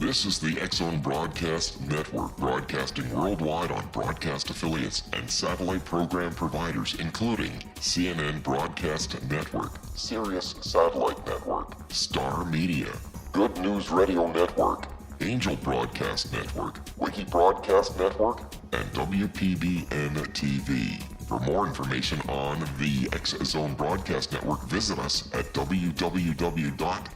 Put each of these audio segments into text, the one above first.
This is the X-Zone Broadcast Network, broadcasting worldwide on broadcast affiliates and satellite program providers, including CNN Broadcast Network, Sirius Satellite Network, Star Media, Good News Radio Network, Angel Broadcast Network, Wiki Broadcast Network, and WPBN TV. For more information on the X-Zone Broadcast Network, visit us at www.xzbn.net.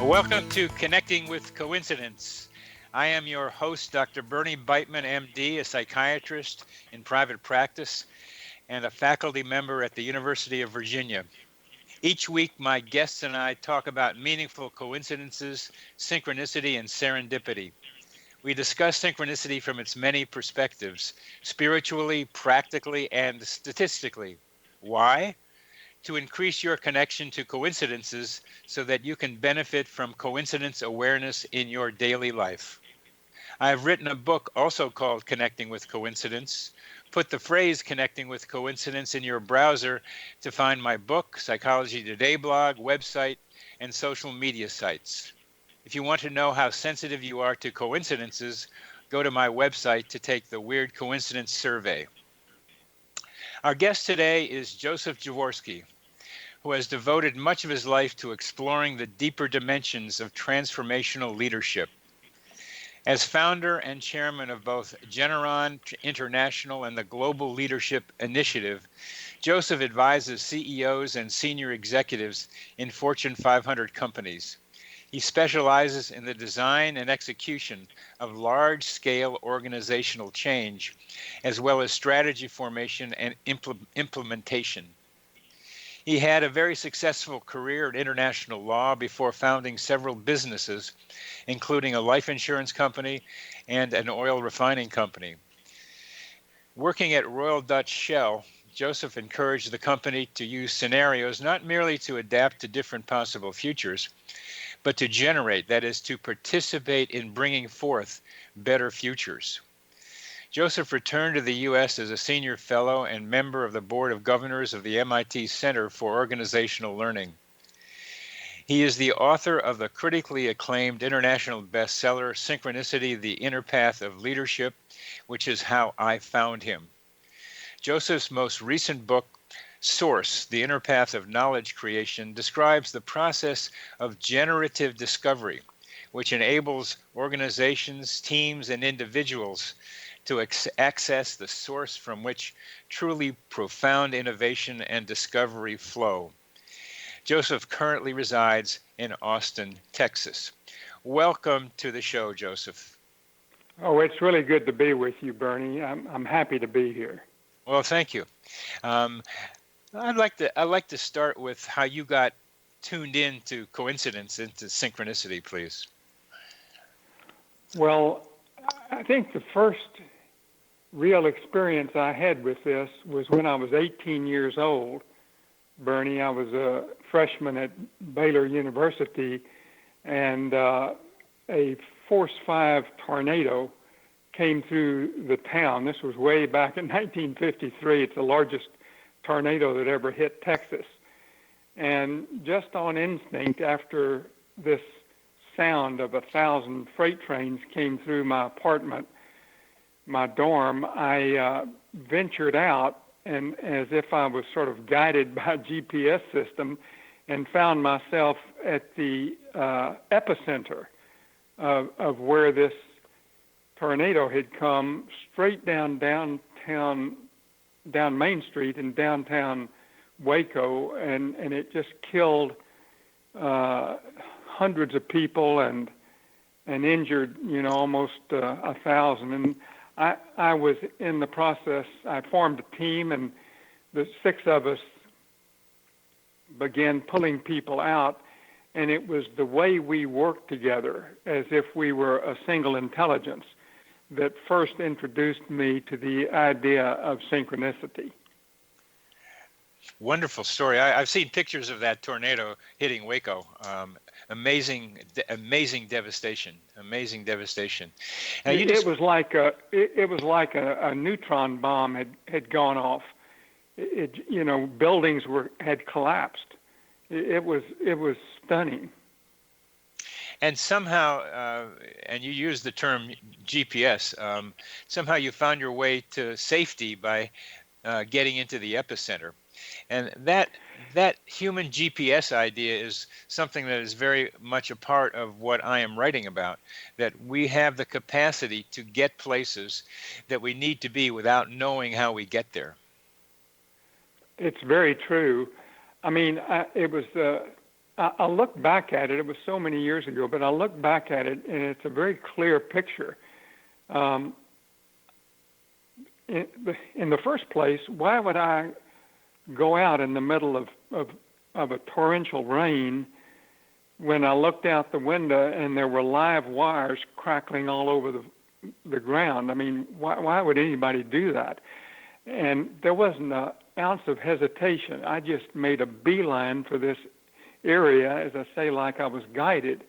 Welcome to Connecting with Coincidence. I am your host, Dr. Bernie Beitman, MD, a psychiatrist in private practice and a faculty member at the University of Virginia. Each week, my guests and I talk about meaningful coincidences, synchronicity, and serendipity. We discuss synchronicity from its many perspectives, spiritually, practically, and statistically. Why? To increase your connection to coincidences so that you can benefit from coincidence awareness in your daily life. I have written a book also called Connecting with Coincidence. Put the phrase Connecting with Coincidence in your browser to find my book, Psychology Today blog, website, and social media sites. If you want to know how sensitive you are to coincidences, go to my website to take the Weird Coincidence Survey. Our guest today is Joseph Jaworski, who has devoted much of his life to exploring the deeper dimensions of transformational leadership. As founder and chairman of both Generon International and the Global Leadership Initiative, Joseph advises CEOs and senior executives in Fortune 500 companies. He specializes in the design and execution of large-scale organizational change, as well as strategy formation and implementation. He had a very successful career in international law before founding several businesses, including a life insurance company and an oil refining company. Working at Royal Dutch Shell, Joseph encouraged the company to use scenarios not merely to adapt to different possible futures, but to generate, that is, to participate in bringing forth better futures. Joseph returned to the U.S. as a senior fellow and member of the Board of Governors of the MIT Center for Organizational Learning. He is the author of the critically acclaimed international bestseller, Synchronicity, The Inner Path of Leadership, which is how I found him. Joseph's most recent book, Source, The Inner Path of Knowledge Creation, describes the process of generative discovery, which enables organizations, teams, and individuals to access the source from which truly profound innovation and discovery flow. Joseph currently resides in Austin, Texas. Welcome to the show, Joseph. Oh, it's really good to be with you, Bernie. I'm happy to be here. Well, thank you. I'd like to start with how you got tuned in to coincidence, into synchronicity, please. Well, I think the first real experience I had with this was when I was 18 years old. Bernie, I was a freshman at Baylor University, and a Force 5 tornado came through the town. This was way back in 1953. It's the largest tornado that ever hit Texas. And just on instinct, after this sound of 1,000 freight trains came through my apartment, my dorm, I ventured out, and as if I was sort of guided by a GPS system, and found myself at the epicenter of where this tornado had come, straight down Main Street in downtown Waco, and it just killed hundreds of people and injured, almost 1,000. And I was in the process. I formed a team, and the 6 of us began pulling people out, and it was the way we worked together, as if we were a single intelligence, that first introduced me to the idea of synchronicity. Wonderful story. I've seen pictures of that tornado hitting Waco. Amazing devastation. Amazing devastation. Now you It was like a neutron bomb had gone off. Buildings had collapsed. It was stunning. And somehow, and you used the term GPS. Somehow you found your way to safety by getting into the epicenter. And that human GPS idea is something that is very much a part of what I am writing about, that we have the capacity to get places that we need to be without knowing how we get there. It's very true. I mean, I look back at it. It was so many years ago, but I look back at it, and it's a very clear picture. In the first place, why would I go out in the middle of a torrential rain when I looked out the window and there were live wires crackling all over the ground? I mean, why would anybody do that? And there wasn't an ounce of hesitation. I just made a beeline for this area, as I say, like I was guided.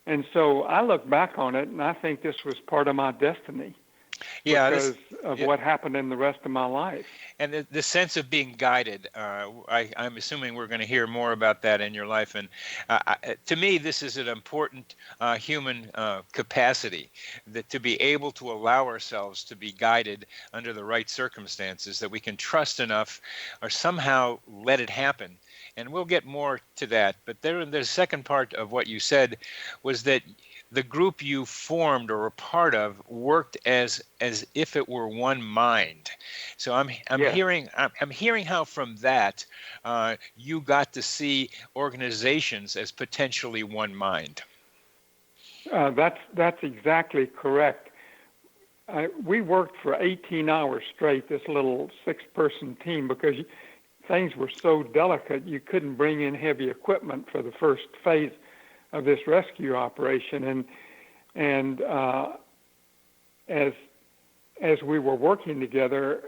And so I look back on it, and I think this was part of my destiny. Because of what happened in the rest of my life. And the sense of being guided, I'm assuming we're going to hear more about that in your life. And to me, this is an important human capacity, that to be able to allow ourselves to be guided under the right circumstances, that we can trust enough or somehow let it happen. And we'll get more to that. But the second part of what you said was that the group you formed or were part of worked as if it were one mind. So I'm hearing how from that you got to see organizations as potentially one mind. That's exactly correct. We worked for 18 hours straight, this little 6-person team, because things were so delicate you couldn't bring in heavy equipment for the first phase of this rescue operation, and as we were working together,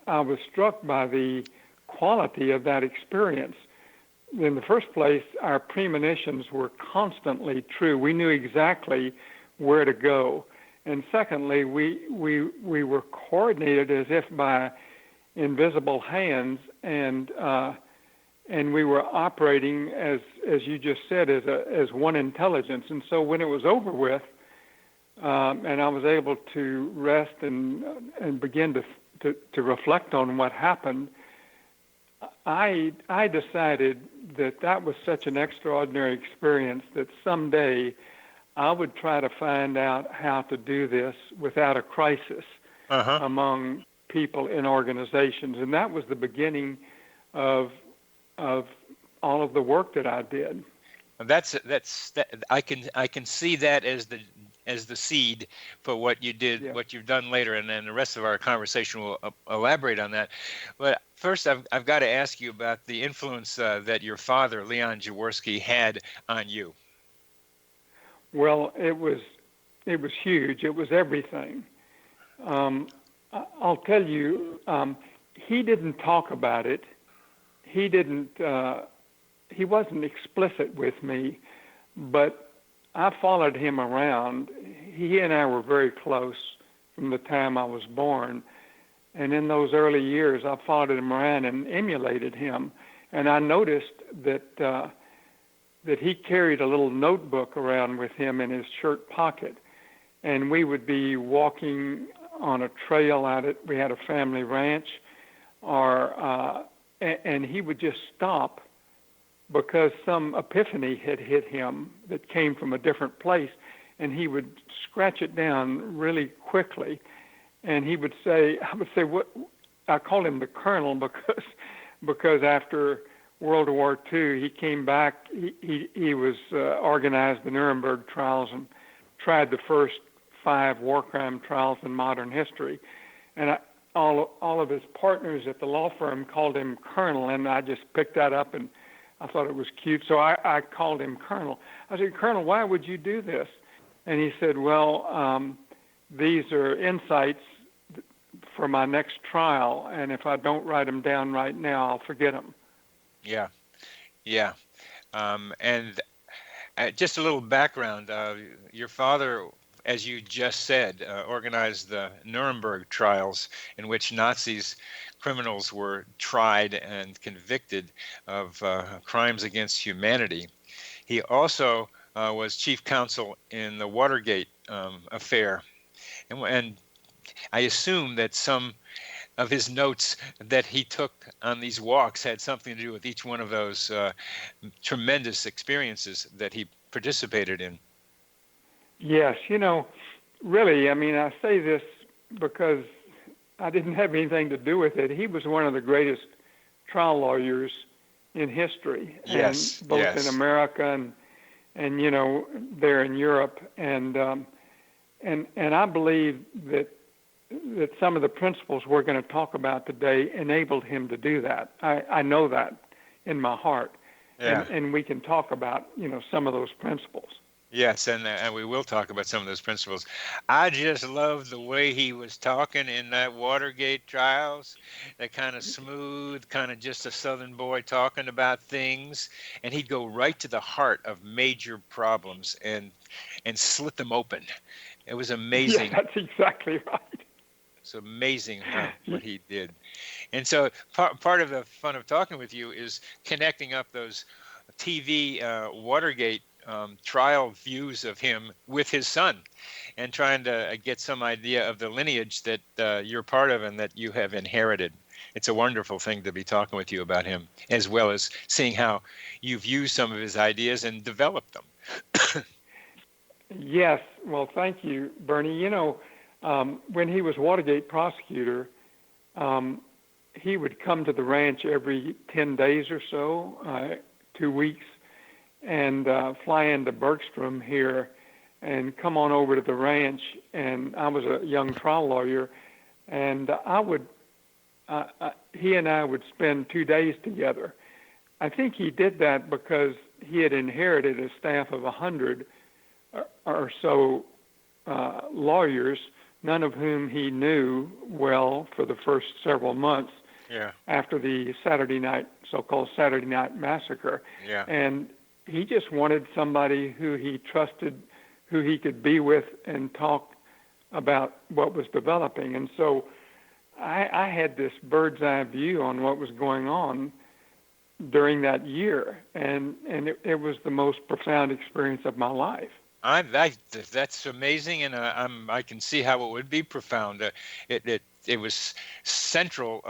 I was struck by the quality of that experience. In the first place, our premonitions were constantly true. We knew exactly where to go, and secondly, we were coordinated as if by invisible hands, and we were operating, as you just said, as one intelligence. And so when it was over with, and I was able to rest and begin to reflect on what happened, I decided that was such an extraordinary experience that someday I would try to find out how to do this without a crisis among people in organizations. And that was the beginning of all of the work that I did. I can see that as the seed for what you did, what you've done later, and then the rest of our conversation will elaborate on that. But first, I've got to ask you about the influence that your father, Leon Jaworski, had on you. Well, it was huge. It was everything. I'll tell you, he didn't talk about it. He wasn't explicit with me, but I followed him around. He and I were very close from the time I was born. And in those early years, I followed him around and emulated him. And I noticed that he carried a little notebook around with him in his shirt pocket. And we would be walking on a trail we had a family ranch, and he would just stop because some epiphany had hit him that came from a different place, and he would scratch it down really quickly, and I would say, what? I called him the Colonel because after World War II, he came back. He was organized the Nuremberg trials and tried the first 5 war crime trials in modern history, and all of his partners at the law firm called him Colonel, and I just picked that up and I thought it was cute, so I called him Colonel. I said, Colonel, why would you do this? And he said, well, these are insights for my next trial, and if I don't write them down right now, I'll forget them. Yeah, yeah. And just a little background. Your father, as you just said, organized the Nuremberg trials in which Nazis criminals were tried and convicted of crimes against humanity. He also was chief counsel in the Watergate affair. And I assume that some of his notes that he took on these walks had something to do with each one of those tremendous experiences that he participated in. Yes, really, I say this because I didn't have anything to do with it. He was one of the greatest trial lawyers in history, Yes, and both yes. in America and there in Europe, and I believe that some of the principles we're going to talk about today enabled him to do that. I know that in my heart, and we can talk about some of those principles. Yes, and we will talk about some of those principles. I just love the way he was talking in that Watergate trials, that kind of smooth, kind of just a Southern boy talking about things, and he'd go right to the heart of major problems and slit them open. It was amazing. Yeah, that's exactly right. It's amazing what he did. And so part of the fun of talking with you is connecting up those TV Watergate trial views of him with his son and trying to get some idea of the lineage that you're part of and that you have inherited. It's a wonderful thing to be talking with you about him, as well as seeing how you've used some of his ideas and developed them. Yes, well, thank you, Bernie. When he was Watergate prosecutor, he would come to the ranch every 10 days or so, 2 weeks, and fly into Bergstrom here and come on over to the ranch. And I was a young trial lawyer, and he and I would spend 2 days together. I think he did that because he had inherited a staff of 100 or so lawyers, none of whom he knew well for the first several months after the so-called Saturday Night Massacre. Yeah. And he just wanted somebody who he trusted, who he could be with and talk about what was developing. And so I had this bird's eye view on what was going on during that year, and it was the most profound experience of my life. That's amazing, and I can see how it would be profound. It was central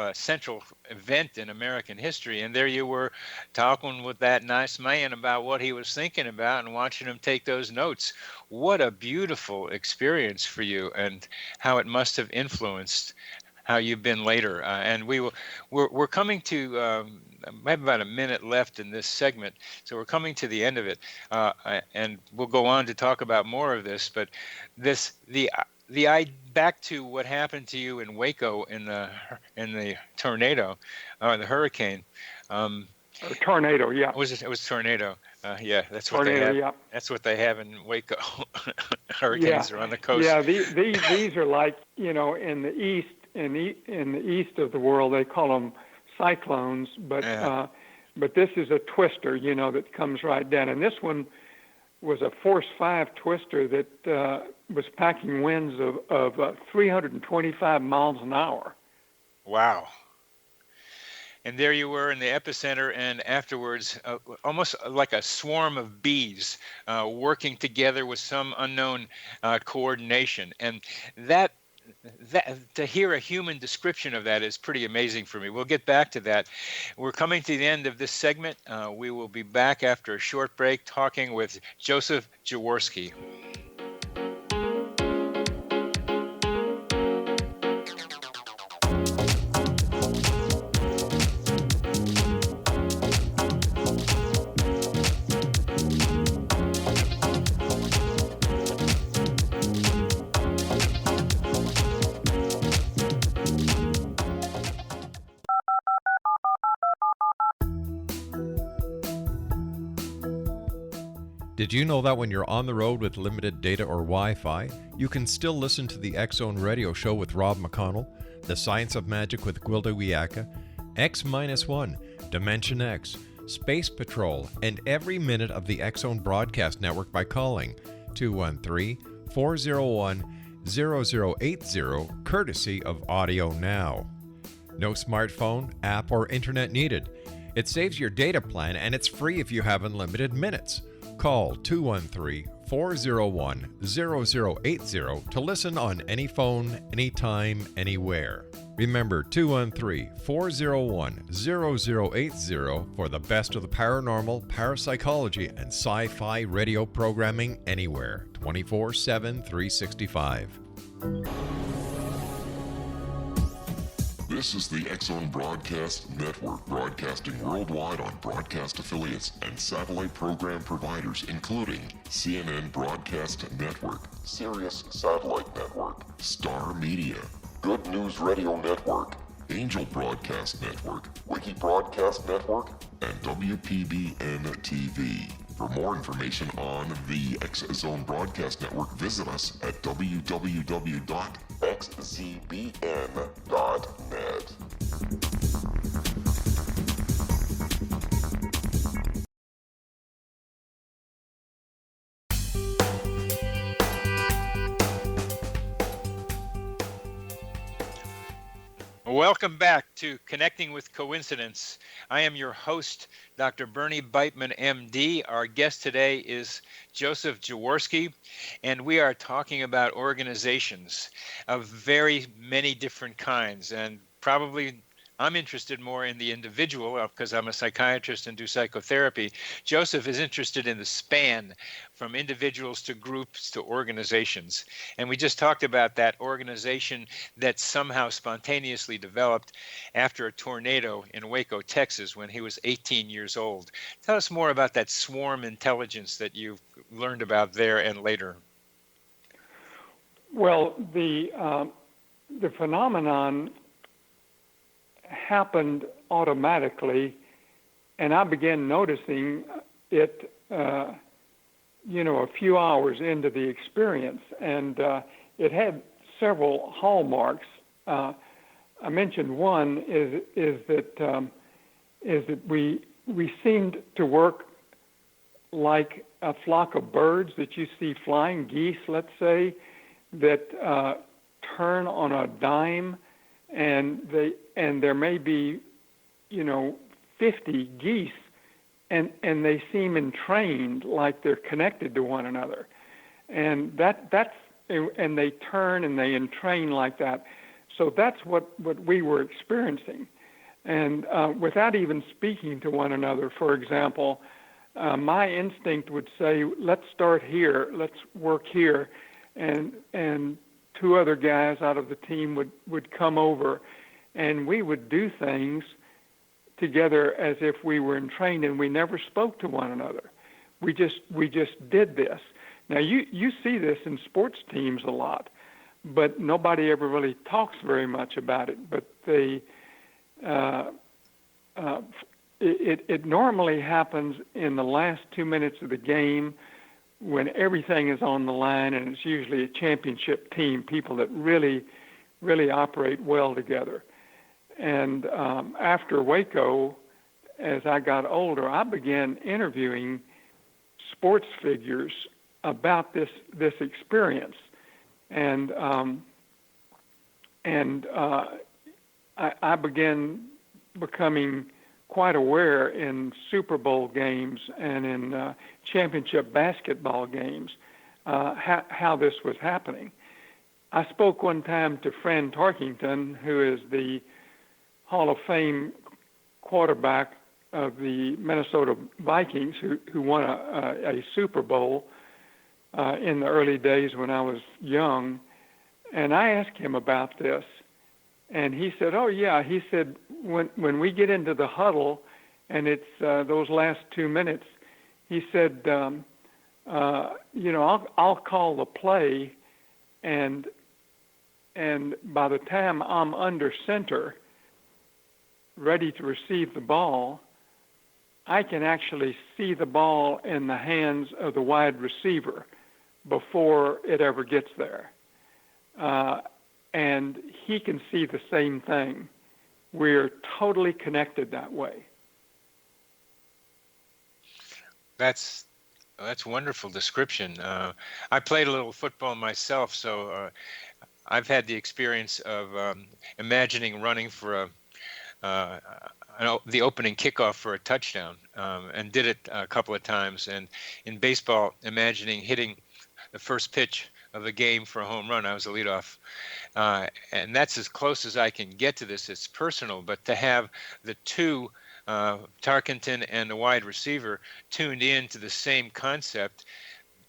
event in American history, and there you were talking with that nice man about what he was thinking about and watching him take those notes. What a beautiful experience for you, and how it must have influenced how you've been later. And we're coming to. I have about a minute left in this segment, so we're coming to the end of it, and we'll go on to talk about more of this. But back to what happened to you in Waco in the tornado, the hurricane. Tornado, yeah. It was tornado. Yeah, that's what tornado, they have. Yeah. That's what they have in Waco. Hurricanes are on the coast. Yeah, these are like in the east. In the east of the world, they call them cyclones, but this is a twister, that comes right down. And this one was a force 5 twister that was packing winds of 325 miles an hour. Wow. And there you were in the epicenter, and afterwards, almost like a swarm of bees working together with some unknown coordination. And that to hear a human description of that is pretty amazing for me. We'll get back to that. We're coming to the end of this segment. We will be back after a short break talking with Joseph Jaworski. Did you know that when you're on the road with limited data or Wi-Fi, you can still listen to the X Zone Radio Show with Rob McConnell? The Science of Magic with Gwilda Wiyaka, X-1, Dimension X, Space Patrol, and every minute of the X-Zone Broadcast Network by calling 213-401-0080, courtesy of Audio Now. No smartphone, app, or internet needed. It saves your data plan and it's free if you have unlimited minutes. Call 213-401-0080 to listen on any phone, anytime, anywhere. Remember 213-401-0080 for the best of the paranormal, parapsychology, and sci-fi radio programming anywhere, 24/7, 365. This is the X-Zone Broadcast Network, broadcasting worldwide on broadcast affiliates and satellite program providers, including CNN Broadcast Network, Sirius Satellite Network, Star Media, Good News Radio Network, Angel Broadcast Network, Wiki Broadcast Network, and WPBN TV. For more information on the X-Zone Broadcast Network, visit us at www.xzbn.net. Welcome back to Connecting with Coincidence. I am your host, Dr. Bernie Beitman, MD. Our guest today is Joseph Jaworski, and we are talking about organizations of very many different kinds. And probably I'm interested more in the individual because I'm a psychiatrist and do psychotherapy. Joseph is interested in the span from individuals to groups to organizations. And we just talked about that organization that somehow spontaneously developed after a tornado in Waco, Texas, when he was 18 years old. Tell us more about that swarm intelligence that you've learned about there and later. Well, the phenomenon happened automatically, and I began noticing it, a few hours into the experience, and it had several hallmarks. I mentioned one is that we seemed to work like a flock of birds that you see flying, geese, let's say, that turn on a dime. And there may be, 50 geese, and they seem entrained, like they're connected to one another, and and they turn and they entrain like that. So that's what we were experiencing, and without even speaking to one another. For example, my instinct would say, "Let's start here. Let's work here," and two other guys out of the team would come over, and we would do things together as if we were entrained, and we never spoke to one another. We just did this. Now you see this in sports teams a lot, but nobody ever really talks very much about it. But it normally happens in the last 2 minutes of the game, when everything is on the line, and it's usually a championship team, people that really, really operate well together. And after Waco, as I got older, I began interviewing sports figures about this experience, and I began becoming quite aware in Super Bowl games and in championship basketball games how this was happening. I spoke one time to Fran Tarkington, who is the Hall of Fame quarterback of the Minnesota Vikings, who won a Super Bowl in the early days when I was young. And I asked him about this, and he said, "Oh yeah," he said, when we get into the huddle and it's those last 2 minutes, he said, I'll call the play, and by the time I'm under center, ready to receive the ball, I can actually see the ball in the hands of the wide receiver before it ever gets there. and he can see the same thing. We're totally connected that way. That's wonderful description. I played a little football myself, so I've had the experience of imagining running for the opening kickoff for a touchdown, and did it a couple of times. And in baseball, imagining hitting the first pitch of the game for a home run. I was a leadoff, and that's as close as I can get to this. It's personal, but to have the two, Tarkenton and the wide receiver, tuned in to the same concept,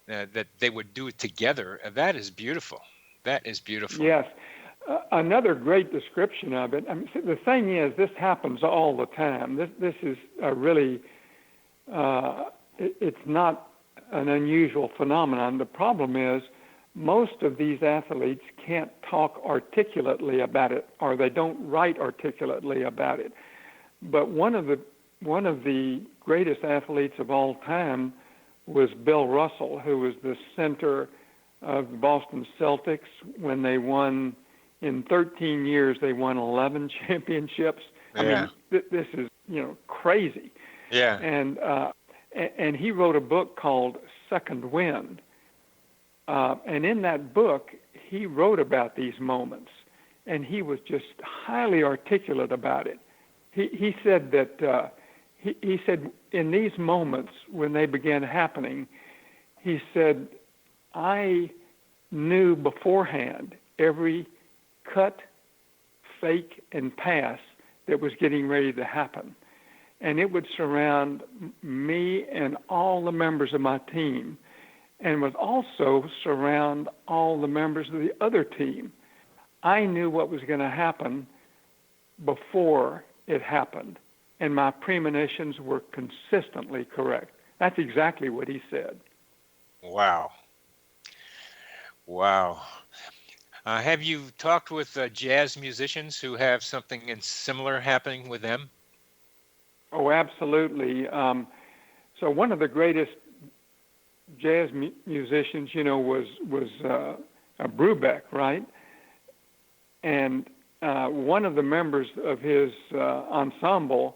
that they would do it together, that is beautiful. That is beautiful. Yes. Another great description of it. I mean, the thing is, this happens all the time. This is a really, it's not an unusual phenomenon. The problem is, most of these athletes can't talk articulately about it, or they don't write articulately about it. But one of the greatest athletes of all time was Bill Russell, who was the center of the Boston Celtics when they won. In 13 years, they won 11 championships. Yeah. I mean, this is, crazy. Yeah. And he wrote a book called Second Wind. And in that book, he wrote about these moments, and he was just highly articulate about it. He said that he said in these moments when they began happening, he said, I knew beforehand every cut, fake, and pass that was getting ready to happen. And it would surround me and all the members of my team, and would also surround all the members of the other team. I knew what was going to happen before it happened, and my premonitions were consistently correct. That's exactly what he said. Wow. Wow. Have you talked with jazz musicians who have something similar happening with them? Oh, absolutely. So one of the greatest jazz musicians, was Brubeck, right? And one of the members of his ensemble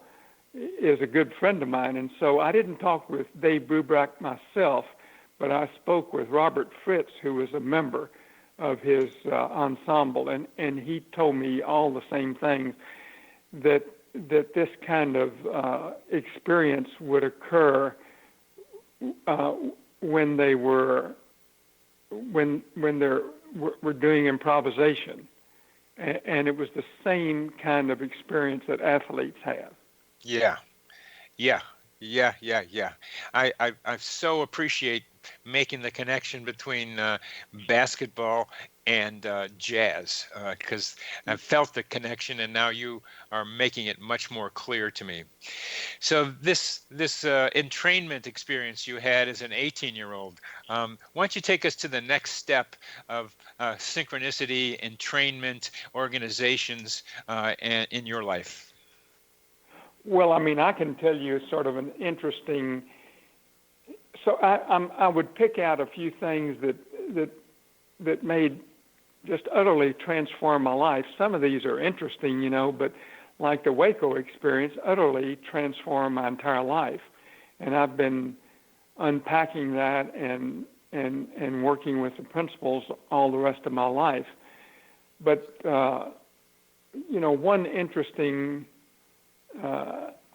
is a good friend of mine. And so I didn't talk with Dave Brubeck myself, but I spoke with Robert Fritz, who was a member of his ensemble, and he told me all the same things, that this kind of experience would occur when they were doing improvisation, and it was the same kind of experience that athletes have. Yeah. I so appreciate making the connection between basketball and jazz, because I felt the connection, and now you are making it much more clear to me. So this entrainment experience you had as an 18-year-old, why don't you take us to the next step of synchronicity, entrainment, organizations in your life? Well, I mean, I can tell you sort of an interesting. So I would pick out a few things that made just utterly transform my life. Some of these are interesting, but like the Waco experience, utterly transformed my entire life. And I've been unpacking that and working with the principles all the rest of my life. But one interesting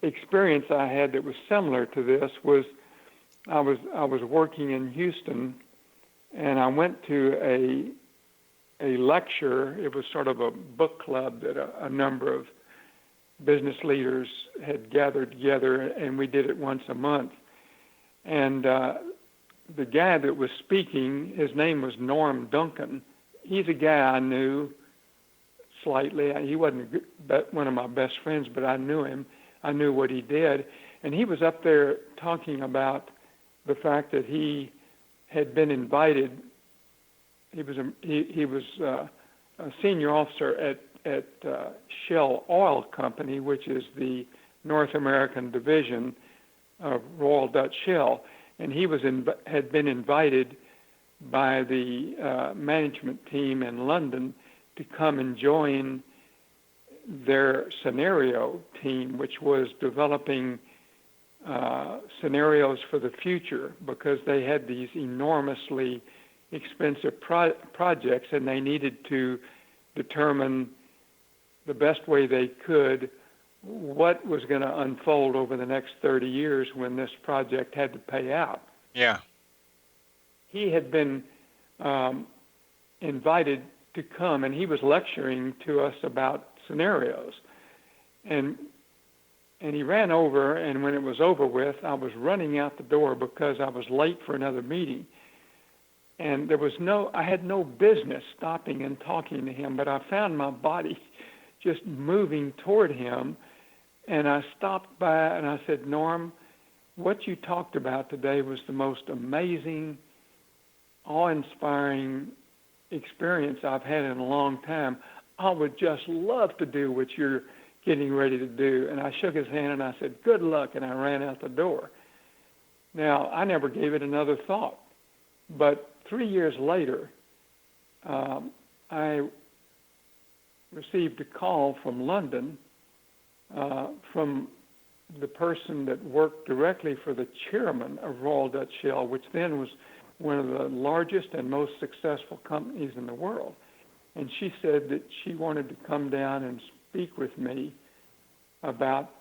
experience I had that was similar to this was I was working in Houston, and I went to a lecture. It was sort of a book club that a number of business leaders had gathered together, and we did it once a month. And the guy that was speaking, his name was Norm Duncan. He's a guy I knew slightly. He wasn't one of my best friends, but I knew him. I knew what he did. And he was up there talking about the fact that he had been invited. He was a senior officer at Shell Oil Company, which is the North American division of Royal Dutch Shell, and he had been invited by the management team in London to come and join their scenario team, which was developing scenarios for the future, because they had these enormously expensive projects, and they needed to determine the best way they could what was going to unfold over the next 30 years when this project had to pay out. Yeah. He had been invited to come, and he was lecturing to us about scenarios. And he ran over, and when it was over with, I was running out the door because I was late for another meeting. And I had no business stopping and talking to him, but I found my body just moving toward him. And I stopped by and I said, Norm, what you talked about today was the most amazing, awe-inspiring experience I've had in a long time. I would just love to do what you're getting ready to do. And I shook his hand and I said, good luck, and I ran out the door. Now, I never gave it another thought. But 3 years later, I received a call from London from the person that worked directly for the chairman of Royal Dutch Shell, which then was one of the largest and most successful companies in the world. And she said that she wanted to come down and speak with me about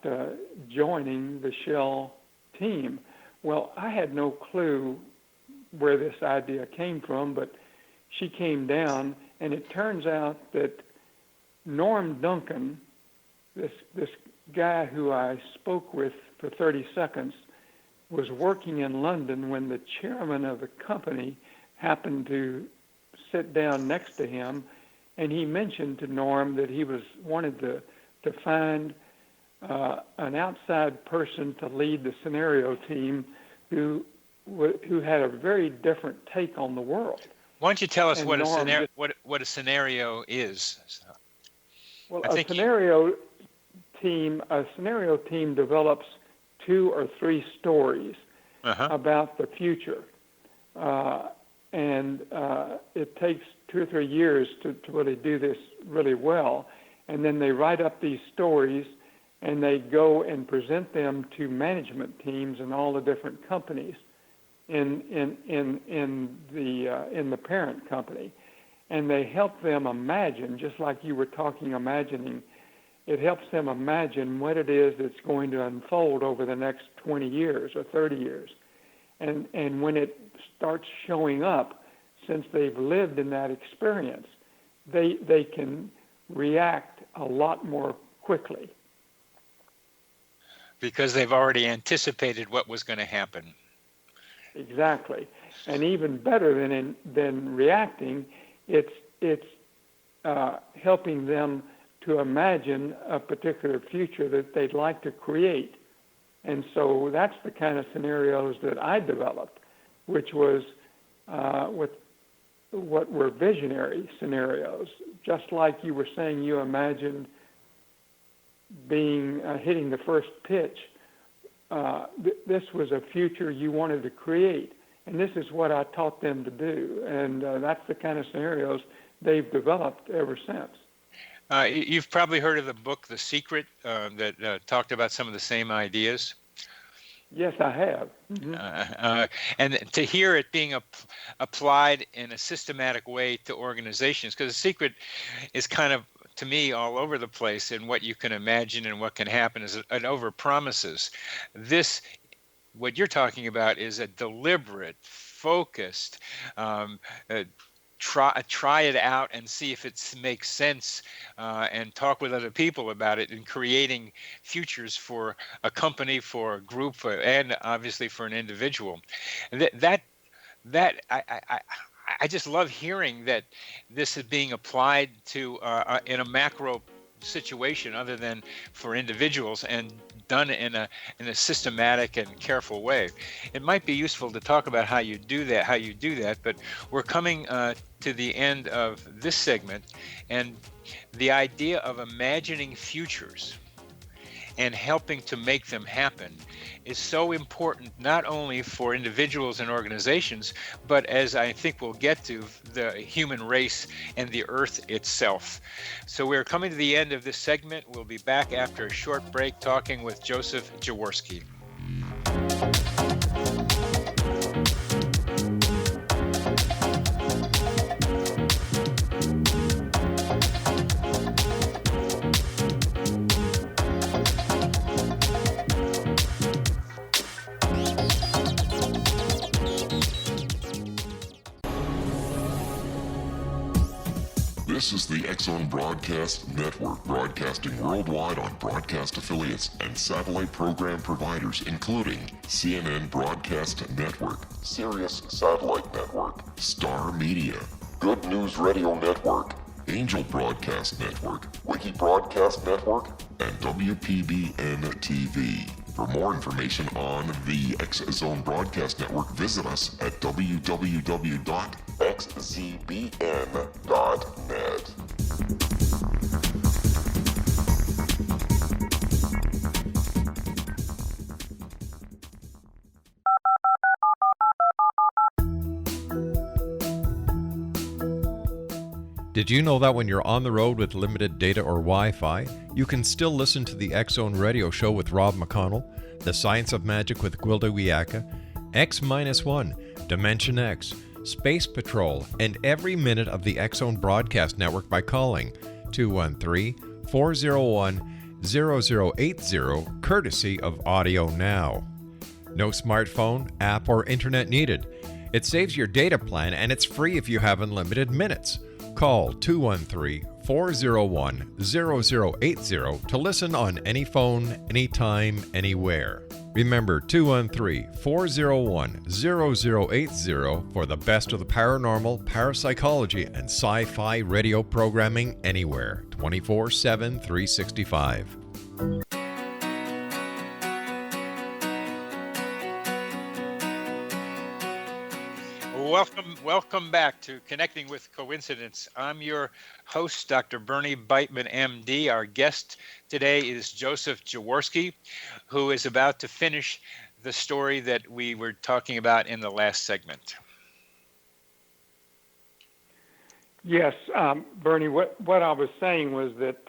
joining the Shell team. Well, I had no clue where this idea came from, but she came down, and it turns out that Norm Duncan, this guy who I spoke with for 30 seconds, was working in London when the chairman of the company happened to sit down next to him, and he mentioned to Norm that he wanted to find an outside person to lead the scenario team who had a very different take on the world. Why don't you tell us And what Norm what a scenario is? Well, I a think scenario team develops 2 or 3 stories about the future, and it takes 2 or 3 years to really do this really well. And then they write up these stories, and they go and present them to management teams in all the different companies in the parent company, and they help them imagine, just like you were talking, imagining. It helps them imagine what it is that's going to unfold over the next 20 years or 30 years. And when it starts showing up, since they've lived in that experience, they can react a lot more quickly. Because they've already anticipated what was going to happen. Exactly. And even better than reacting, it's helping them to imagine a particular future that they'd like to create. And so that's the kind of scenarios that I developed, which was what were visionary scenarios. Just like you were saying, you imagined hitting the first pitch. This was a future you wanted to create, and this is what I taught them to do. And that's the kind of scenarios they've developed ever since. You've probably heard of the book The Secret that talked about some of the same ideas. Yes, I have. Mm-hmm. And to hear it being applied in a systematic way to organizations, because The Secret is kind of, to me, all over the place in what you can imagine and what can happen is an overpromises. This, what you're talking about, is a deliberate, focused, try it out and see if it makes sense, and talk with other people about it, and creating futures for a company, for a group, and obviously for an individual. And I just love hearing that this is being applied to in a macro situation other than for individuals, and done in a systematic and careful way. It might be useful to talk about how you do that, but we're coming to the end of this segment, and the idea of imagining futures and helping to make them happen is so important, not only for individuals and organizations, but as I think we'll get to, the human race and the earth itself. So we're coming to the end of this segment. We'll be back after a short break talking with Joseph Jaworski. This is the X-Zone Broadcast Network, broadcasting worldwide on broadcast affiliates and satellite program providers, including CNN Broadcast Network, Sirius Satellite Network, Star Media, Good News Radio Network, Angel Broadcast Network, Wiki Broadcast Network, and WPBN TV. For more information on the X-Zone Broadcast Network, visit us at www.xzbn.net. Did you know that when you're on the road with limited data or Wi-Fi, you can still listen to the X-Zone Radio Show with Rob McConnell, The Science of Magic with Gwilda Wiyaka, X-1, Dimension X, Space Patrol, and every minute of the X-Zone Broadcast Network by calling 213-401-0080, courtesy of Audio Now. No smartphone, app, or internet needed. It saves your data plan and it's free if you have unlimited minutes. Call 213-401-0080 to listen on any phone, anytime, anywhere. Remember 213-401-0080 for the best of the paranormal, parapsychology, and sci-fi radio programming anywhere, 24/7, 365. Welcome back to Connecting with Coincidence. I'm your host, Dr. Bernie Beitman, MD. Our guest today is Joseph Jaworski, who is about to finish the story that we were talking about in the last segment. Yes, Bernie, what I was saying was that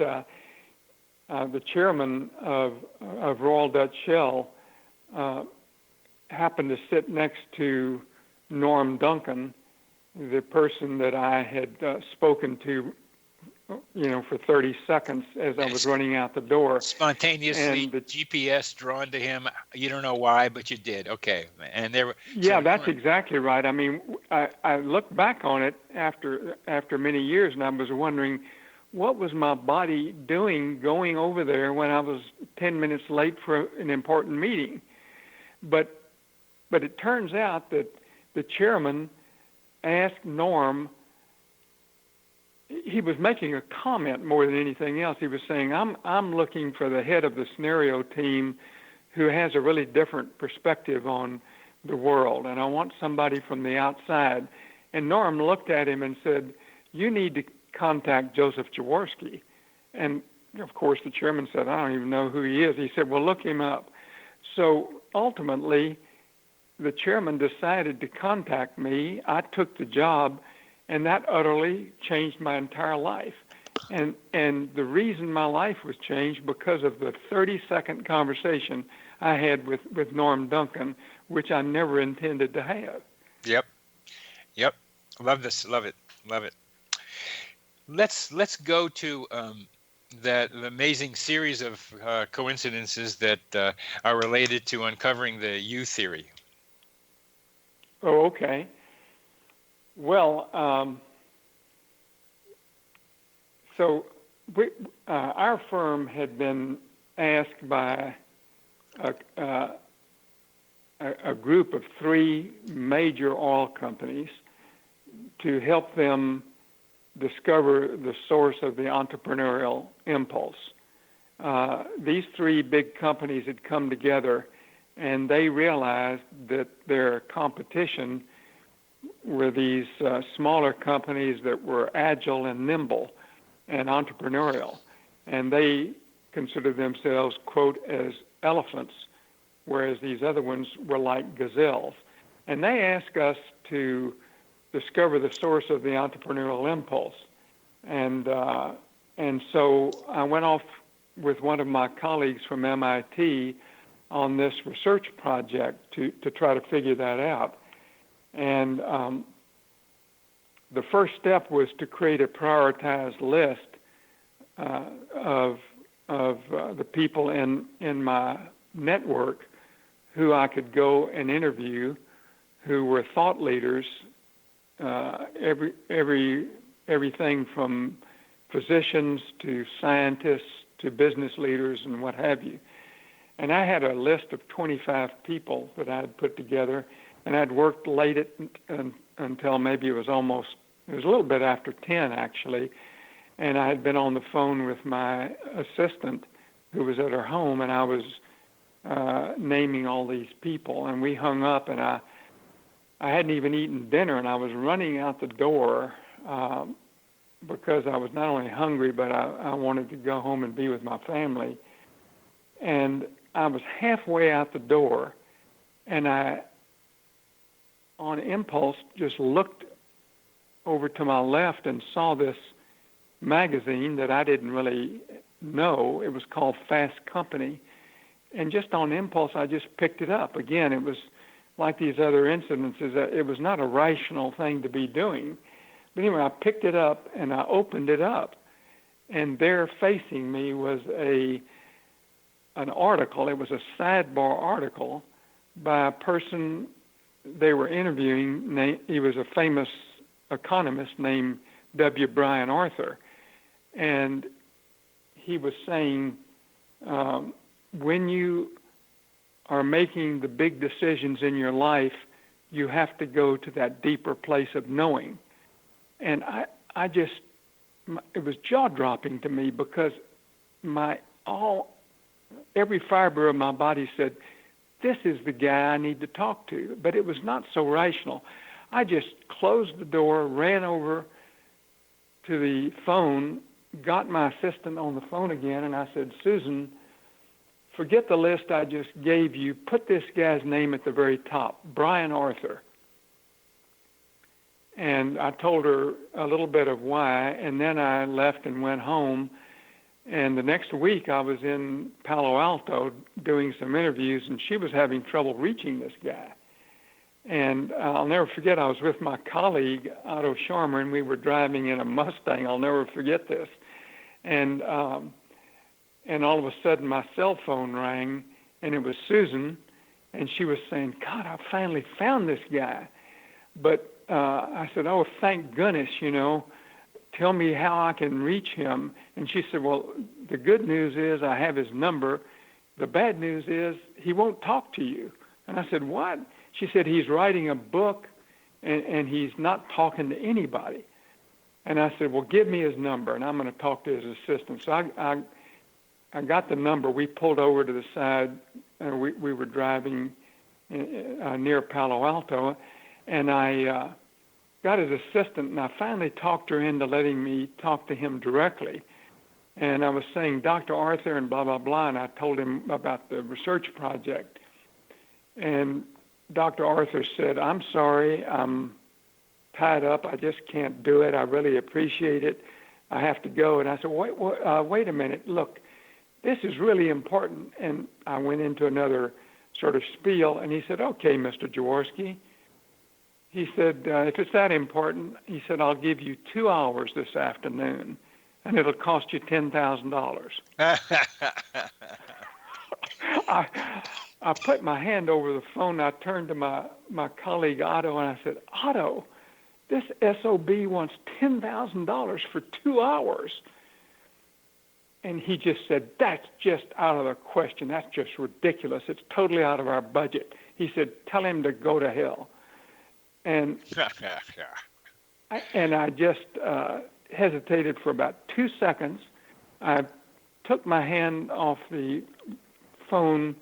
the chairman of Royal Dutch Shell happened to sit next to Norm Duncan, the person that I had spoken to, for 30 seconds as I was running out the door. Spontaneously, and the GPS drawn to him. You don't know why, but you did. Okay. And there. Yeah, that's exactly right. I mean, I look back on it after many years, and I was wondering, what was my body doing going over there when I was 10 minutes late for an important meeting? But it turns out that the chairman asked Norm, he was making a comment more than anything else. He was saying, I'm looking for the head of the scenario team who has a really different perspective on the world, and I want somebody from the outside. And Norm looked at him and said, you need to contact Joseph Jaworski. And, of course, the chairman said, I don't even know who he is. He said, well, look him up. So ultimately, the chairman decided to contact me. I took the job, and that utterly changed my entire life. And the reason my life was changed because of the 30-second conversation I had with Norm Duncan, which I never intended to have. Yep. Love this. Love it. Let's go to the amazing series of coincidences that are related to uncovering the U theory. Oh, okay. Well, so our firm had been asked by a group of 3 major oil companies to help them discover the source of the entrepreneurial impulse. These 3 big companies had come together, and they realized that their competition were these smaller companies that were agile and nimble and entrepreneurial. And they consider themselves, quote, as elephants, whereas these other ones were like gazelles. And they asked us to discover the source of the entrepreneurial impulse. And so I went off with one of my colleagues from MIT on this research project to try to figure that out. And the first step was to create a prioritized list of the people in my network who I could go and interview, who were thought leaders, everything from physicians to scientists to business leaders and what have you. And I had a list of 25 people that I had put together, and I'd worked late until maybe it was a little bit after 10 actually, and I had been on the phone with my assistant who was at her home, and I was naming all these people, and we hung up, and I hadn't even eaten dinner, and I was running out the door because I was not only hungry, but I wanted to go home and be with my family. And I was halfway out the door, and I, on impulse, just looked over to my left and saw this magazine that I didn't really know. It was called Fast Company. And just on impulse, I just picked it up. Again, it was like these other incidences. It was not a rational thing to be doing. But anyway, I picked it up and I opened it up. And there facing me was an article. It was a sidebar article by a person they were interviewing. He was a famous economist named W. Brian Arthur. And he was saying, when you are making the big decisions in your life, you have to go to that deeper place of knowing. And it was jaw-dropping to me because every fiber of my body said, this is the guy I need to talk to. But it was not so rational. I just closed the door, ran over to the phone, got my assistant on the phone again, and I said, Susan, forget the list I just gave you. Put this guy's name at the very top, Brian Arthur. And I told her a little bit of why, and then I left and went home. And the next week I was in Palo Alto doing some interviews, and she was having trouble reaching this guy. And I'll never forget, I was with my colleague, Otto Scharmer, and we were driving in a Mustang. I'll never forget this. And all of a sudden my cell phone rang, and it was Susan, and she was saying, God, I finally found this guy. But I said, oh, thank goodness, tell me how I can reach him. And she said, well, the good news is I have his number. The bad news is he won't talk to you. And I said, what? She said, he's writing a book, and he's not talking to anybody. And I said, well, give me his number, and I'm going to talk to his assistant. So I got the number. We pulled over to the side. We were driving near Palo Alto, and I got his assistant, and I finally talked her into letting me talk to him directly. And I was saying, Dr. Arthur and blah, blah, blah, and I told him about the research project. And Dr. Arthur said, I'm sorry, I'm tied up. I just can't do it. I really appreciate it. I have to go. And I said, wait a minute. Look, this is really important. And I went into another sort of spiel, and he said, okay, Mr. Jaworski. He said, if it's that important, he said, I'll give you 2 hours this afternoon, and it'll cost you $10,000. I put my hand over the phone. I turned to my colleague, Otto, and I said, Otto, this SOB wants $10,000 for 2 hours. And he just said, that's just out of the question. That's just ridiculous. It's totally out of our budget. He said, tell him to go to hell. And I just hesitated for about 2 seconds. I took my hand off the phone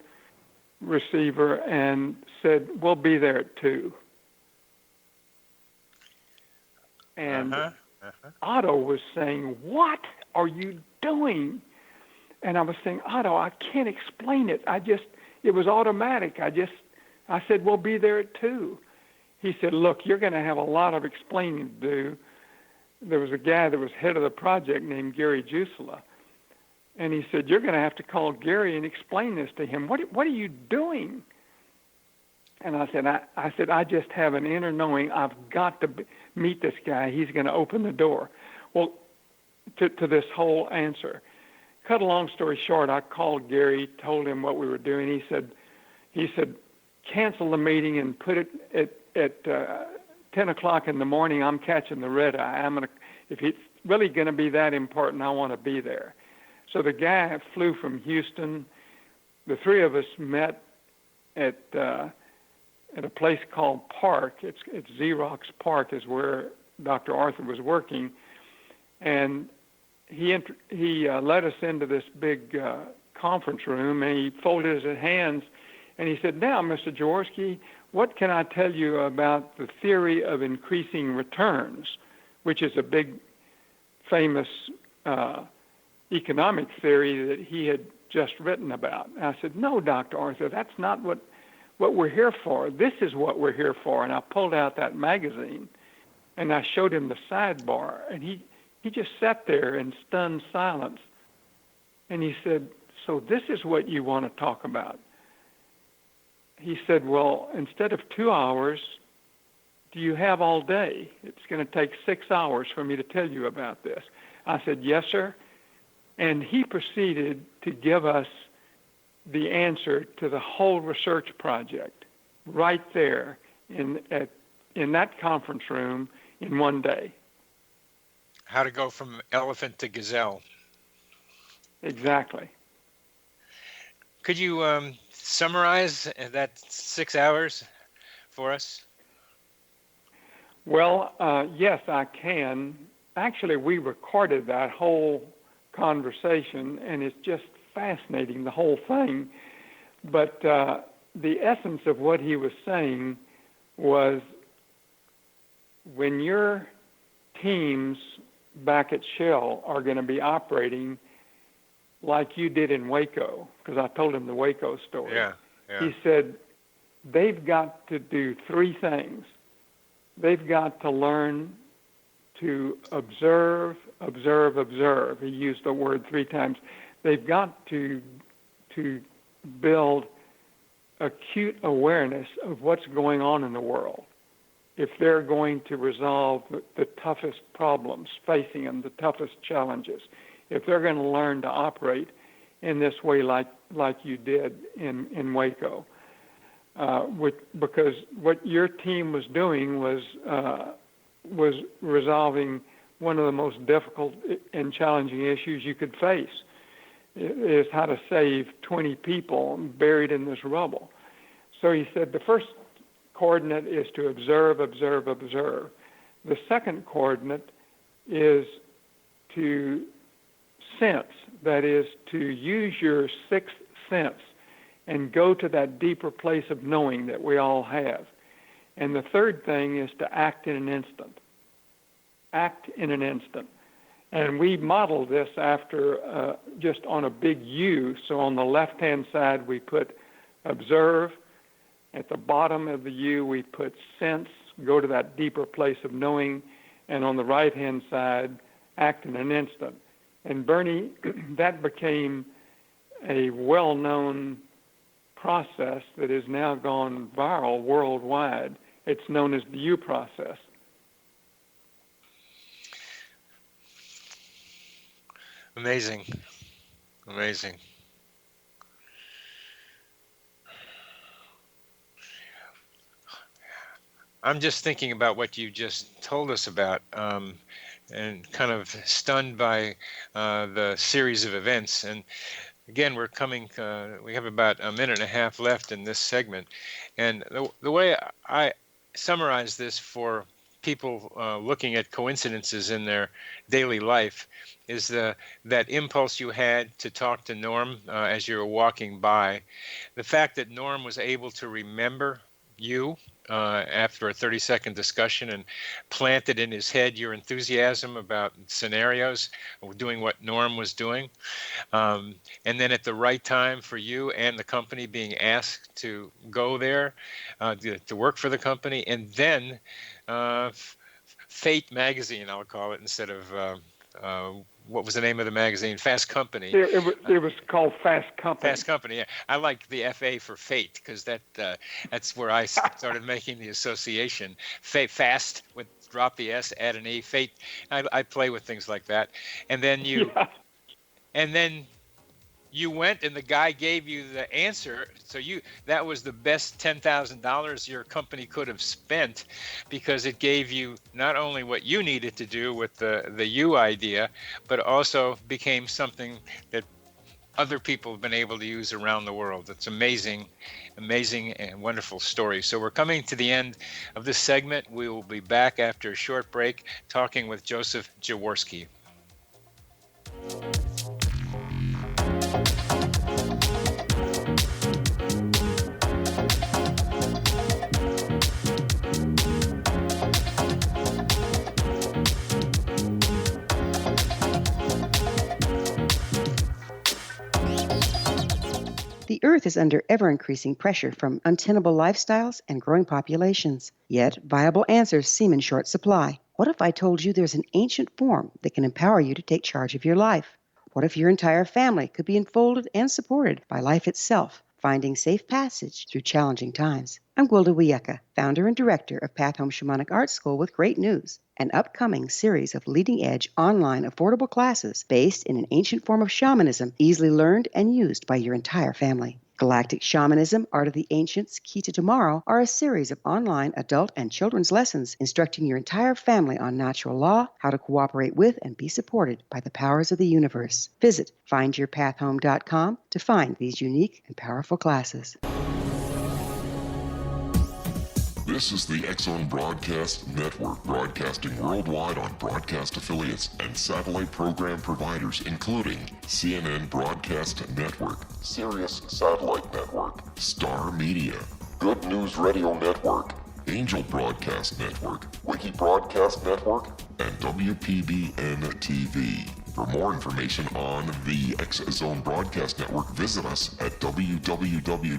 receiver and said, we'll be there at 2. And Otto was saying, what are you doing? And I was saying, Otto, I can't explain it. It was automatic. I said, we'll be there at 2. He said, look, you're going to have a lot of explaining to do. There was a guy that was head of the project named Gary Jusela. And he said, you're going to have to call Gary and explain this to him. What are you doing? And I said, I just have an inner knowing I've got to meet this guy. He's going to open the door. Well, to this whole answer. Cut a long story short, I called Gary, told him what we were doing. He said, cancel the meeting and put it at 10 o'clock in the morning. I'm catching the red eye. If it's really going to be that important, I want to be there. So the guy flew from Houston. The three of us met at a place called Park. It's Xerox Park is where Dr. Arthur was working, and he led us into this big conference room, and he folded his hands, and he said, now, Mr. Jaworski, what can I tell you about the theory of increasing returns, which is a big, famous economic theory that he had just written about. And I said, no, Dr. Arthur, that's not what we're here for. This is what we're here for. And I pulled out that magazine, and I showed him the sidebar, and he just sat there in stunned silence. And he said, so this is what you want to talk about? He said, well, instead of 2 hours, do you have all day? It's going to take 6 hours for me to tell you about this. I said, yes, sir. And he proceeded to give us the answer to the whole research project right there in that conference room in one day. How to go from elephant to gazelle. Exactly. Could you summarize that 6 hours for us? Well, yes, I can. Actually, we recorded that whole conversation, and it's just fascinating, the whole thing. But the essence of what he was saying was when your teams back at Shell are going to be operating like you did in Waco, because I told him the Waco story. Yeah. He said they've got to do 3 things. They've got to learn to observe. He used the word 3 times. They've got to build acute awareness of what's going on in the world if they're going to resolve the toughest problems facing them, the toughest challenges, if they're going to learn to operate in this way like you did in Waco. Because what your team was doing was resolving one of the most difficult and challenging issues you could face, is how to save 20 people buried in this rubble. So he said the first coordinate is to observe. The second coordinate is to sense, that is to use your 6th sense and go to that deeper place of knowing that we all have. And the third thing is to act in an instant. Act in an instant. And we modeled this after just on a big U. So on the left-hand side, we put observe. At the bottom of the U, we put sense, go to that deeper place of knowing. And on the right-hand side, act in an instant. And Bernie, that became a well-known process that has now gone viral worldwide. It's known as the U process. Amazing. I'm just thinking about what you just told us about, and kind of stunned by the series of events. And again, we have about a minute and a half left in this segment. And the way I summarize this for people looking at coincidences in their daily life is that impulse you had to talk to Norm as you were walking by. The fact that Norm was able to remember you after a 30-second discussion and planted in his head your enthusiasm about scenarios, doing what Norm was doing. And then at the right time for you and the company being asked to go there, to work for the company, and then Fate magazine, I'll call it, instead of what was the name of the magazine? Fast Company. It was called Fast Company. Fast Company. Yeah, I like the FA for Fate because that's where I started making the association. Fast with drop the S, add an E. Fate. I play with things like that, and then you went and the guy gave you the answer. So that was the best $10,000 your company could have spent, because it gave you not only what you needed to do with the you idea, but also became something that other people have been able to use around the world. It's amazing and wonderful story. So we're coming to the end of this segment. We will be back after a short break talking with Joseph Jaworski. The Earth is under ever-increasing pressure from untenable lifestyles and growing populations. Yet, viable answers seem in short supply. What if I told you there's an ancient form that can empower you to take charge of your life? What if your entire family could be enfolded and supported by life itself, finding safe passage through challenging times? I'm Gwilda Wiyaka, founder and director of Path Home Shamanic Art School, with great news: an upcoming series of leading-edge online affordable classes based in an ancient form of shamanism, easily learned and used by your entire family. Galactic Shamanism, Art of the Ancients, Key to Tomorrow are a series of online adult and children's lessons instructing your entire family on natural law, how to cooperate with and be supported by the powers of the universe. Visit findyourpathhome.com to find these unique and powerful classes. This is the X-Zone Broadcast Network, broadcasting worldwide on broadcast affiliates and satellite program providers, including CNN Broadcast Network, Sirius Satellite Network, Star Media, Good News Radio Network, Angel Broadcast Network, Wiki Broadcast Network, and WPBN TV. For more information on the X-Zone Broadcast Network, visit us at www.xzbn.net.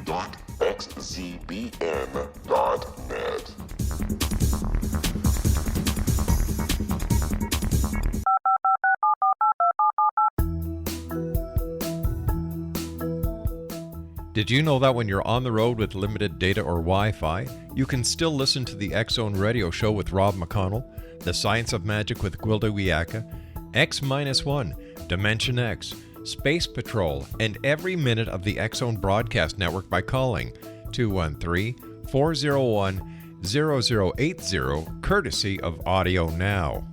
Did you know that when you're on the road with limited data or Wi-Fi, you can still listen to the X-Zone Radio Show with Rob McConnell, The Science of Magic with Gwilda Wiyaka, X-1, Dimension X, Space Patrol, and every minute of the X-Zone Broadcast Network by calling 213-401-0080, courtesy of Audio Now.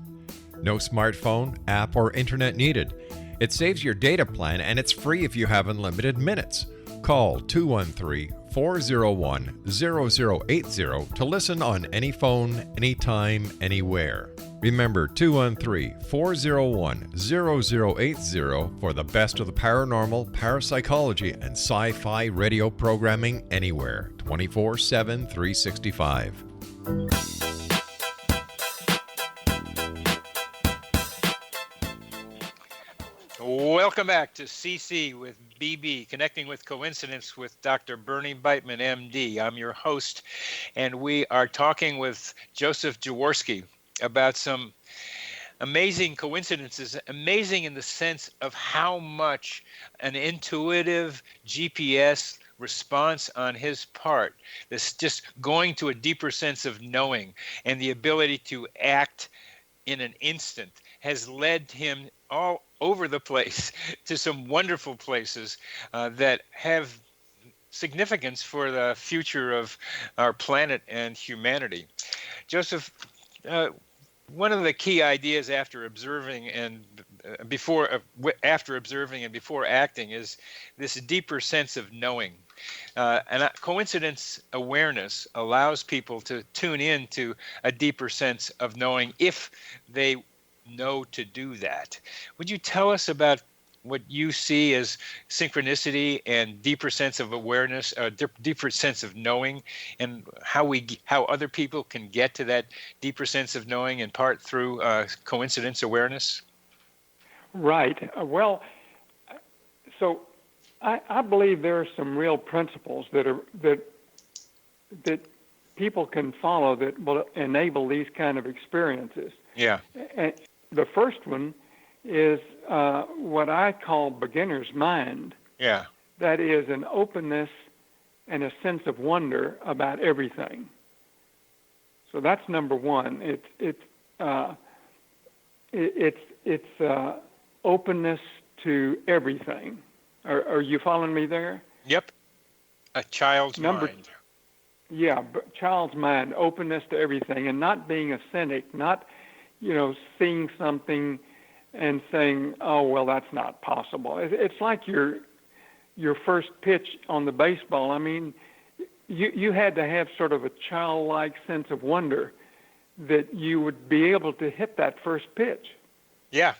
No smartphone, app, or internet needed. It saves your data plan, and it's free if you have unlimited minutes. Call 213-401-0080 to listen on any phone, anytime, anywhere. Remember 213-401-0080 for the best of the paranormal, parapsychology, and sci-fi radio programming anywhere, 24/7, 365. Welcome back to CC with BB, Connecting with Coincidence with Dr. Bernie Beitman, MD. I'm your host, and we are talking with Joseph Jaworski about some amazing coincidences, amazing in the sense of how much an intuitive GPS response on his part, this just going to a deeper sense of knowing and the ability to act in an instant, has led him all over the place to some wonderful places that have significance for the future of our planet and humanity. Joseph, one of the key ideas after observing and before acting is this deeper sense of knowing. And coincidence awareness allows people to tune in to a deeper sense of knowing if they know to do that. Would you tell us about what you see as synchronicity and deeper sense of awareness, deeper sense of knowing, and how other people can get to that deeper sense of knowing in part through coincidence awareness? Right. Well, so I believe there are some real principles that people can follow that will enable these kind of experiences. Yeah. And the first one is what I call beginner's mind. Yeah. That is an openness and a sense of wonder about everything. So that's number one. It's openness to everything. Are you following me there? Yep. A child's mind. Yeah, child's mind, openness to everything, and not being a cynic, not, seeing something and saying, "Oh, well, that's not possible." It's like your first pitch on the baseball. I mean, you had to have sort of a childlike sense of wonder that you would be able to hit that first pitch. Yeah.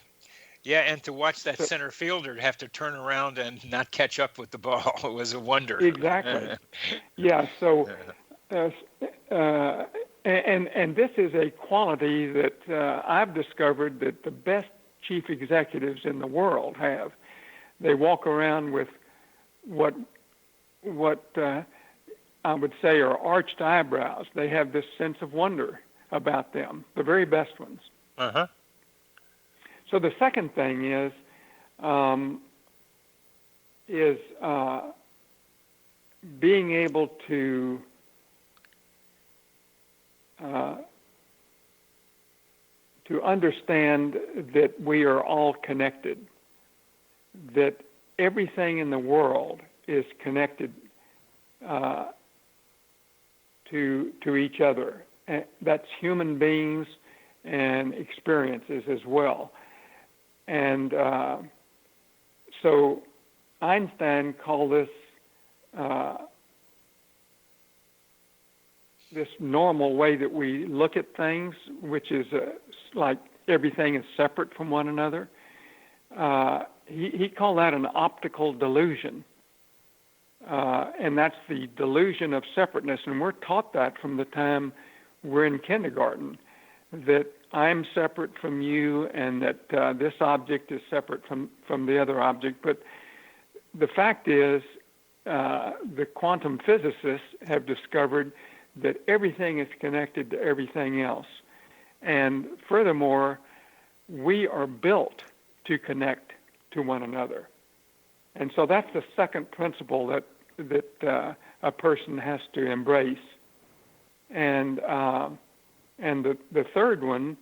Yeah, and to watch that center fielder have to turn around and not catch up with the ball, it was a wonder. Exactly. Yeah. So, and this is a quality that I've discovered that the best chief executives in the world have. They walk around with what I would say are arched eyebrows. They have this sense of wonder about them, the very best ones. Uh-huh. So the second thing is being able to understand that we are all connected, that everything in the world is connected to each other. And that's human beings and experiences as well. And so Einstein called this this normal way that we look at things, which is like everything is separate from one another. He called that an optical delusion. And that's the delusion of separateness. And we're taught that from the time we're in kindergarten, that I'm separate from you and that this object is separate from the other object. But the fact is, the quantum physicists have discovered that everything is connected to everything else. And furthermore, we are built to connect to one another. And so that's the second principle that a person has to embrace. And the third one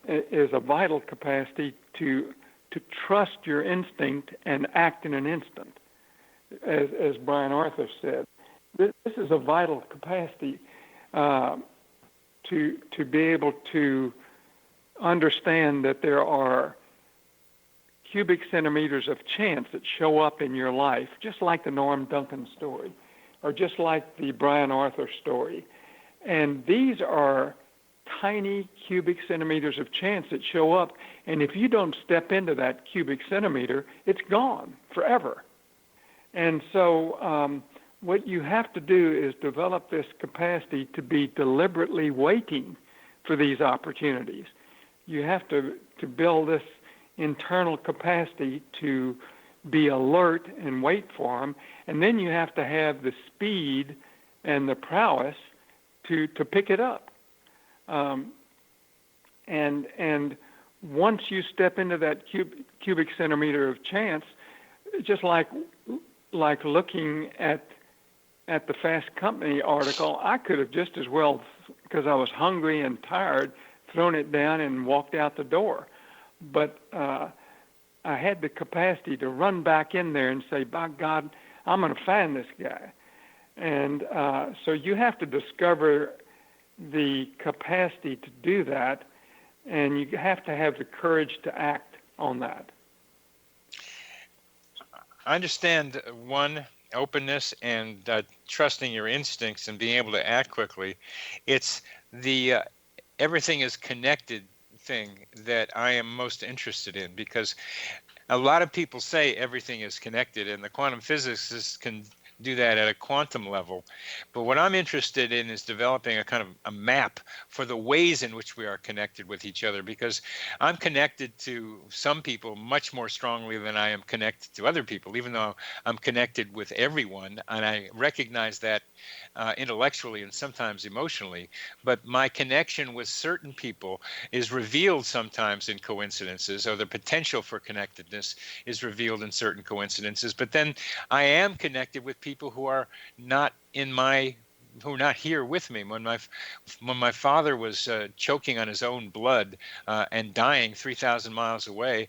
is a vital capacity to trust your instinct and act in an instant, as Brian Arthur said. This is a vital capacity to be able to understand that there are cubic centimeters of chance that show up in your life, just like the Norm Duncan story, or just like the Brian Arthur story. And these are tiny cubic centimeters of chance that show up, and if you don't step into that cubic centimeter, it's gone forever. And so what you have to do is develop this capacity to be deliberately waiting for these opportunities. You have to build this internal capacity to be alert and wait for them, and then you have to have the speed and the prowess to pick it up. And once you step into that cubic centimeter of chance, just like looking at the Fast Company article, I could have just as well, because I was hungry and tired, thrown it down and walked out the door. But I had the capacity to run back in there and say, by God, I'm going to find this guy. And so you have to discover the capacity to do that, and you have to have the courage to act on that. I understand, one, openness and trusting your instincts and being able to act quickly. It's the everything is connected thing that I am most interested in, because A lot of people say everything is connected, and the quantum physicists can do that at a quantum level. But what I'm interested in is developing a kind of a map for the ways in which we are connected with each other, because I'm connected to some people much more strongly than I am connected to other people, even though I'm connected with everyone, and I recognize that intellectually and sometimes emotionally. But my connection with certain people is revealed sometimes in coincidences, or the potential for connectedness is revealed in certain coincidences. But then I am connected with people who are not who are not here with me. When my father was choking on his own blood and dying 3,000 miles away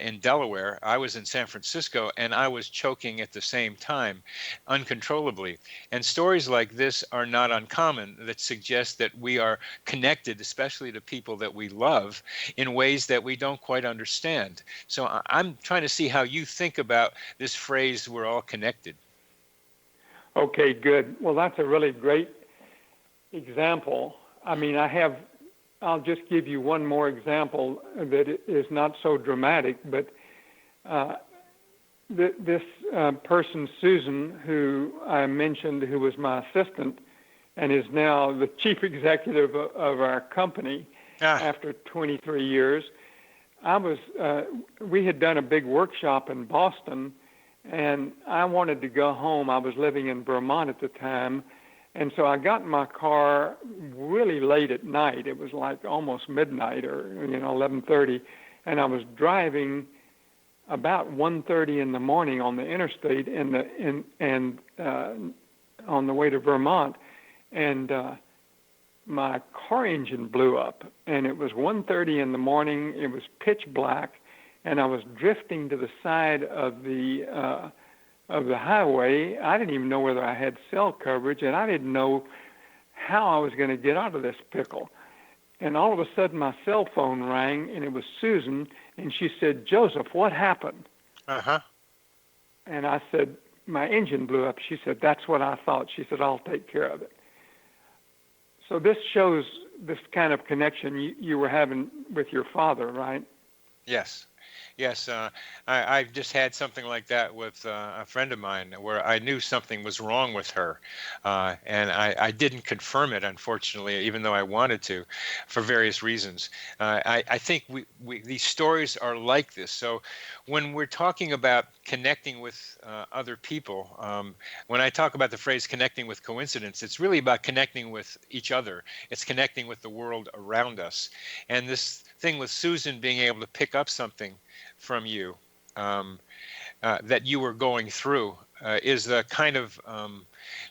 in Delaware, I was in San Francisco, and I was choking at the same time, uncontrollably. And stories like this are not uncommon, that suggest that we are connected, especially to people that we love, in ways that we don't quite understand. So I'm trying to see how you think about this phrase, "we're all connected." Okay, good. Well, that's a really great example. I mean, I'll just give you one more example that is not so dramatic, but this person, Susan, who I mentioned, who was my assistant and is now the chief executive of our company after 23 years, we had done a big workshop in Boston, and I wanted to go home. I was living in Vermont at the time, and so I got in my car really late at night. It was like almost midnight, or 11:30, and I was driving about 1:30 in the morning on the interstate on the way to Vermont, and my car engine blew up, and it was 1:30 in the morning. It was pitch black, and I was drifting to the side of the highway. I didn't even know whether I had cell coverage, and I didn't know how I was going to get out of this pickle. And all of a sudden, my cell phone rang, and it was Susan, and she said, "Joseph, what happened?" And I said, "My engine blew up." She said, "That's what I thought." She said, "I'll take care of it." So this shows this kind of connection you were having with your father, right? Yes. Yes, I've just had something like that with a friend of mine, where I knew something was wrong with her, and I didn't confirm it, unfortunately, even though I wanted to, for various reasons. I think these stories are like this. So when we're talking about connecting with other people, when I talk about the phrase connecting with coincidence, it's really about connecting with each other. It's connecting with the world around us. And this thing with Susan being able to pick up something from you that you were going through is the kind of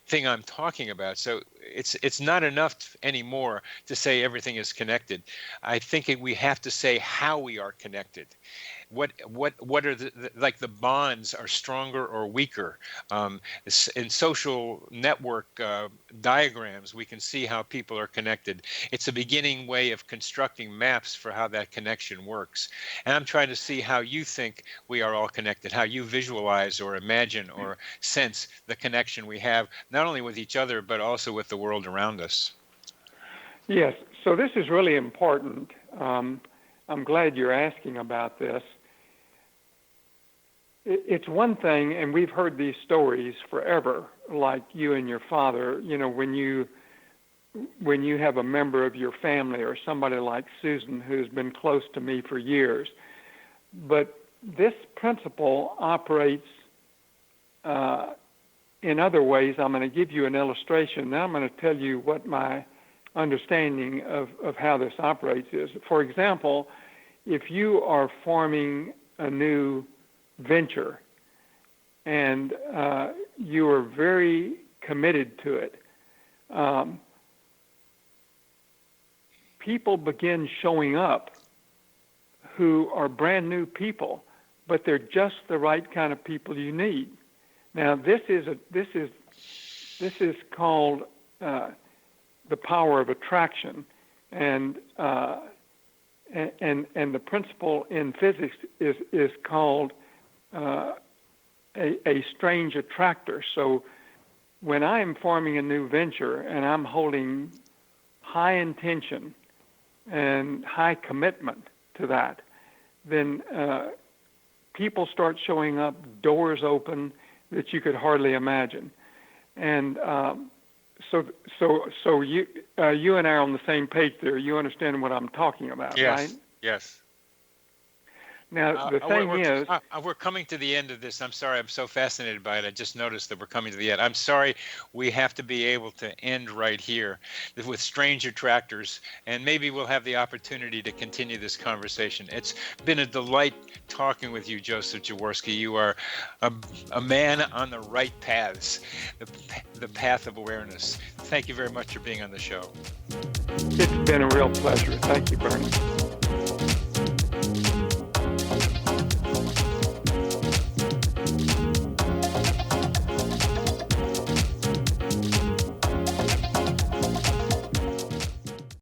thing I'm talking about. So it's not enough anymore to say everything is connected. I think we have to say how we are connected. What are the bonds are stronger or weaker? In social network diagrams, we can see how people are connected. It's a beginning way of constructing maps for how that connection works. And I'm trying to see how you think we are all connected, how you visualize or imagine or sense the connection we have, not only with each other, but also with the world around us. Yes, so this is really important. I'm glad you're asking about this. It's one thing, and we've heard these stories forever, like you and your father, when you have a member of your family or somebody like Susan, who's been close to me for years. But this principle operates in other ways. I'm going to give you an illustration. Now I'm going to tell you what my understanding of how this operates is. For example, if you are forming a new venture and you are very committed to it, people begin showing up who are brand new people, but they're just the right kind of people you need. Now, this is called the power of attraction, and the principle in physics is called a strange attractor. So when I'm forming a new venture and I'm holding high intention and high commitment to that, then people start showing up, doors open that you could hardly imagine. And so you and I are on the same page there. You understand what I'm talking about, right? Yes. Now, the thing is... We're coming to the end of this. I'm sorry. I'm so fascinated by it. I just noticed that we're coming to the end. I'm sorry. We have to be able to end right here with strange attractors, and maybe we'll have the opportunity to continue this conversation. It's been a delight talking with you, Joseph Jaworski. You are a man on the right paths, the path of awareness. Thank you very much for being on the show. It's been a real pleasure. Thank you, Bernie.